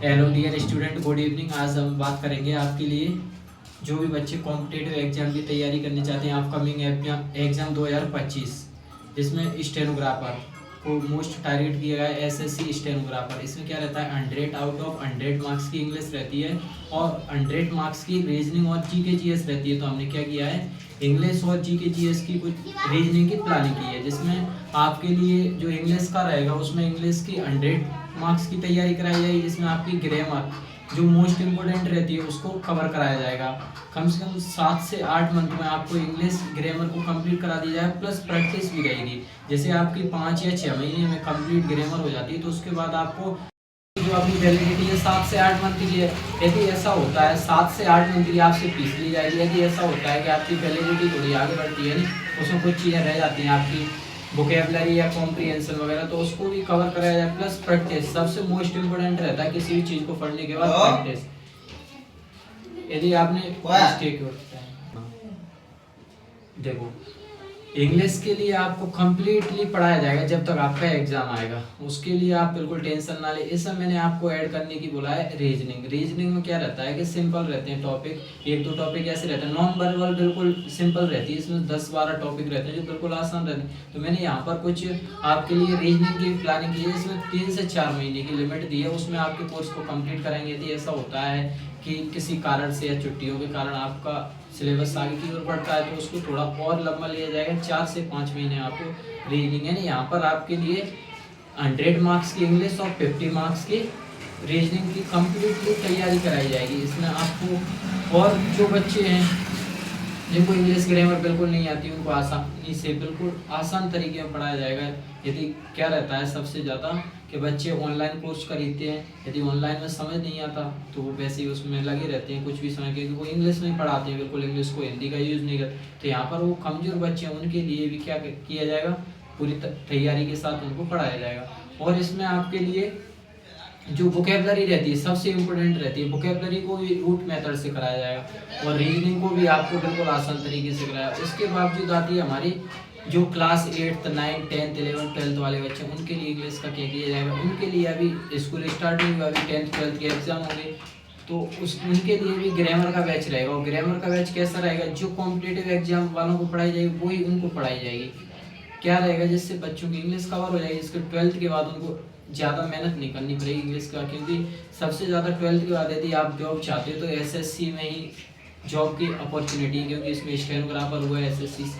Hello dear student, good evening. आज हम बात करेंगे आपके लिए जो भी बच्चे कॉम्पिटिटिव एग्जाम की तैयारी करने चाहते हैं, अपकमिंग एग्जाम 2025, जिसमें स्टेनोग्राफर को मोस्ट टारगेट किया गया है। एसएससी स्टेनोग्राफर, इसमें क्या रहता है, 100 आउट ऑफ 100 मार्क्स की इंग्लिश रहती है और 100 मार्क्स की रीजनिंग और जीके जीएस रहती है। तो हमने क्या किया है, इंग्लिश और जीके जीएस की कुछ रीजनिंग की प्लानिंग की है, जिसमें आपके लिए जो इंग्लिश का रहेगा उसमें इंग्लिश की 100 मार्क्स की तैयारी कराई जाएगी, जिसमें आपकी ग्रामर जो मोस्ट इम्पोर्टेंट रहती है उसको कवर कराया जाएगा। कम से कम 7 से 8 मंथ में आपको इंग्लिश ग्रामर को कंप्लीट करा दी जाए, प्लस प्रैक्टिस भी रहेगी। जैसे आपकी 5 या 6 महीने में कंप्लीट ग्रामर हो जाती है, तो उसके बाद आपको जो अपनी वैलिडिटी है 7 से 8 मंथ की है। यदि ऐसा होता है 7 से 8 मंथ की आपसे फीस ली जाएगी। यदि ऐसा होता है कि आपकी वैलिडिटी थोड़ी आगे बढ़ती है, नहीं उसमें कुछ चीज़ें रह जाती हैं आपकी वोकेबलरी या कॉम्प्रिहेंशन वगैरह, तो उसको भी कवर कराया जाए। प्लस प्रैक्टिस सबसे मोस्ट इम्पोर्टेंट रहता है किसी भी चीज़ को पढ़ने के बाद प्रैक्टिस। यदि आपने मिस्टेक होता है, देखो इंग्लिश के लिए आपको कम्प्लीटली पढ़ाया जाएगा जब तक आपका एग्जाम आएगा, उसके लिए आप बिल्कुल टेंशन ना ले। इसमें मैंने आपको ऐड करने की बोला है रीजनिंग। रीजनिंग में क्या रहता है कि सिंपल रहते हैं टॉपिक, 1-2 टॉपिक ऐसे रहते हैं। नॉन वर्बल बिल्कुल सिंपल रहती है, इसमें 10-12 टॉपिक रहते हैं जो बिल्कुल आसान रहते हैं। तो मैंने यहाँ पर कुछ आपके लिए रीजनिंग की प्लानिंग की है, इसमें 3 से 4 महीने की लिमिट दी है, उसमें आपके कोर्स को कम्प्लीट कराएंगे। यदि ऐसा होता है कि किसी कारण से या छुट्टियों के कारण आपका सिलेबस आगे की ओर बढ़ता है, तो उसको थोड़ा और लंबा लिया जाएगा, 4 से 5 महीने आपको रीजनिंग। यानी यहाँ पर आपके लिए 100 मार्क्स की इंग्लिश और 50 मार्क्स की रीजनिंग की कम्प्लीटली तैयारी कराई जाएगी। इसमें आपको और जो बच्चे हैं जिनको इंग्लिश ग्रामर बिल्कुल नहीं आती, उनको आसानी से बिल्कुल आसान तरीके में पढ़ाया जाएगा। यदि क्या रहता है सबसे ज़्यादा कि बच्चे ऑनलाइन कोर्स खरीदते हैं, यदि ऑनलाइन में समझ नहीं आता तो वो वैसे ही उसमें लगे रहते हैं कुछ भी समय, क्योंकि वो इंग्लिश में पढ़ाते हैं, बिल्कुल इंग्लिश को हिंदी का यूज़ नहीं करते। तो यहाँ पर वो कमज़ोर बच्चे हैं, उनके लिए भी क्या किया जाएगा, पूरी तैयारी के साथ उनको पढ़ाया जाएगा। और इसमें आपके लिए जो वोकेबलरी रहती है सबसे इम्पोर्टेंट रहती है, वोकेबलरी को भी रूट मेथड से कराया जाएगा और रीजनिंग को भी आपको बिल्कुल आसान तरीके से कराया। इसके बावजूद आती है हमारी जो क्लास 8, 9, 10, 11, 12 वाले बच्चे, उनके लिए इंग्लिश का क्या किया जाएगा। उनके लिए अभी स्कूल स्टार्ट नहीं हुआ, अभी 10th 12th के एग्जाम होंगे, तो उनके लिए भी ग्रामर का बैच रहेगा। और ग्रामर का बैच कैसा रहेगा, जो कॉम्पिटिटिव एग्जाम वालों को पढ़ाई जाएगी वही उनको पढ़ाई जाएगी। क्या रहेगा, जिससे बच्चों की इंग्लिश कवर हो जाएगी। इसके 12th के बाद उनको ज़्यादा मेहनत नहीं करनी पड़ेगी इंग्लिश का, क्योंकि सबसे ज़्यादा 12th के बाद यदि आप जॉब चाहते हो तो एसएससी में ही जॉब की अपॉर्चुनिटी, क्योंकि इसमें स्टेनोग्राफर हुआ, एसएससी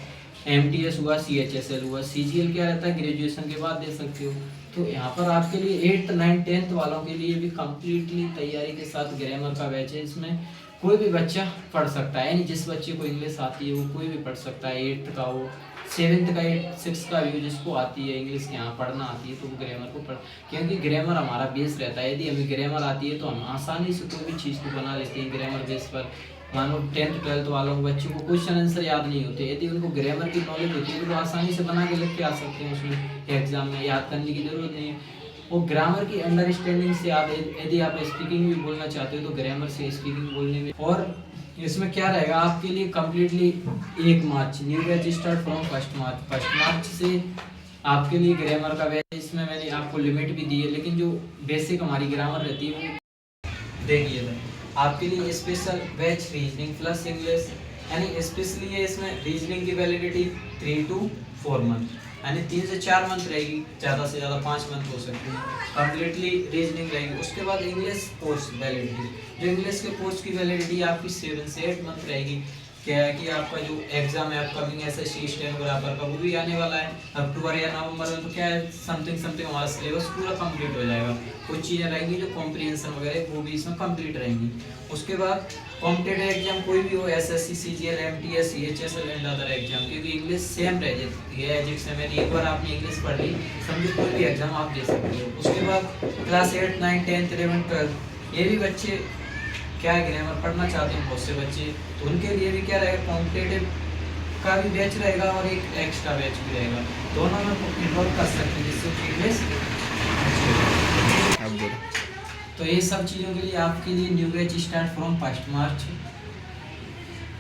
एमटीएस हुआ, सीएचएसएल हुआ, सीजीएल क्या रहता है ग्रेजुएशन के बाद दे सकते हो। तो यहाँ पर आपके लिए 8th 9th 10th वालों के लिए भी कम्प्लीटली तैयारी के साथ ग्रामर का बैच है। इसमें कोई भी बच्चा पढ़ सकता है, यानी जिस बच्चे को इंग्लिश आती है वो कोई भी पढ़ सकता है। 8th का हो, 7th का, 6th का भी, जिसको आती है इंग्लिश यहाँ पढ़ना आती है तो वो ग्रामर को पढ़, क्योंकि ग्रामर हमारा बेस रहता है। यदि हमें ग्रामर आती है तो हम आसानी से कोई भी चीज़ को बना लेते हैं ग्रामर बेस पर। मानो 10th 12th वालों को बच्चों को क्वेश्चन आंसर याद नहीं होते, यदि उनको ग्रामर की नॉलेज होती है तो आसानी से बना के लिख के आ सकते हैं, उसमें एग्जाम में याद करने की जरूरत नहीं है। वो ग्रामर की अंडरस्टैंडिंग से याद है। यदि आप स्पीकिंग भी बोलना चाहते हो तो ग्रामर से स्पीकिंग बोलने में। और इसमें क्या रहेगा आपके लिए completely 1 March new batch start from 1 मार्च से आपके लिए ग्रामर का बैच। इसमें मैंने आपको लिमिट भी दी है, लेकिन जो बेसिक हमारी ग्रामर रहती है वो देखिए आपके लिए special batch reasoning plus English, यानी स्पेशली है इसमें रीजनिंग की वैलिडिटी 3 to 4 मंथ, यानी 3 से 4 मंथ रहेगी, ज़्यादा से ज़्यादा 5 मंथ हो सकती है, कम्प्लीटली रीजनिंग रहेगी। उसके बाद इंग्लिश कोर्स वैलिडिटी, जो इंग्लिश के कोर्स की वैलिडिटी आपकी 7 से 8 मंथ रहेगी। क्या है कि आपका जो एग्जाम है अपकमिंग एसएससी स्टेनोग्राफर का वो भी आने वाला है अक्टूबर या नवंबर में, तो क्या है समथिंग हमारा सिलेबस पूरा कंप्लीट हो जाएगा। कुछ चीज़ें रहेंगी जो कॉम्प्रिहेंशन वगैरह वो भी इसमें कंप्लीट रहेंगी। उसके बाद कॉम्पिटेटिव एग्जाम कोई भी हो, SSC, CGL, MTS, CHSL and other exam, क्योंकि इंग्लिश सेम रह जाती है एजिट से। मैंने एक बार आपने इंग्लिश पढ़ ली, समझो कोई भी एग्जाम आप दे सकते हो। उसके बाद क्लास 8, 9, 10, 11, 12 ये भी बच्चे क्या है ग्रामर पढ़ना चाहते हैं बहुत से बच्चे, तो उनके लिए भी क्या रहेगा, कॉम्पिटेटिव का भी बैच रहेगा और एक एक्स्ट्रा बैच भी रहेगा, दोनों में इन्वॉल्व कर सकते हैं जिससे इंग्लिश। तो ये सब चीज़ों के लिए आपके लिए न्यू बैच स्टार्ट फ्रॉम 1 मार्च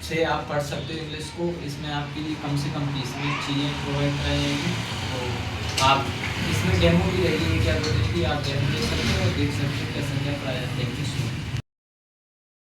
से आप पढ़ सकते हो इंग्लिश को। इसमें आपके लिए कम से कम 20 चीज़ें प्रोवाइड कराई जाएंगी, तो आप इस इसमें डेमो भी लगी है क्या बोलते हैं कि आप डेमो ले सकते हो और देख सकते हो कैसा क्या प्राइस देंगे।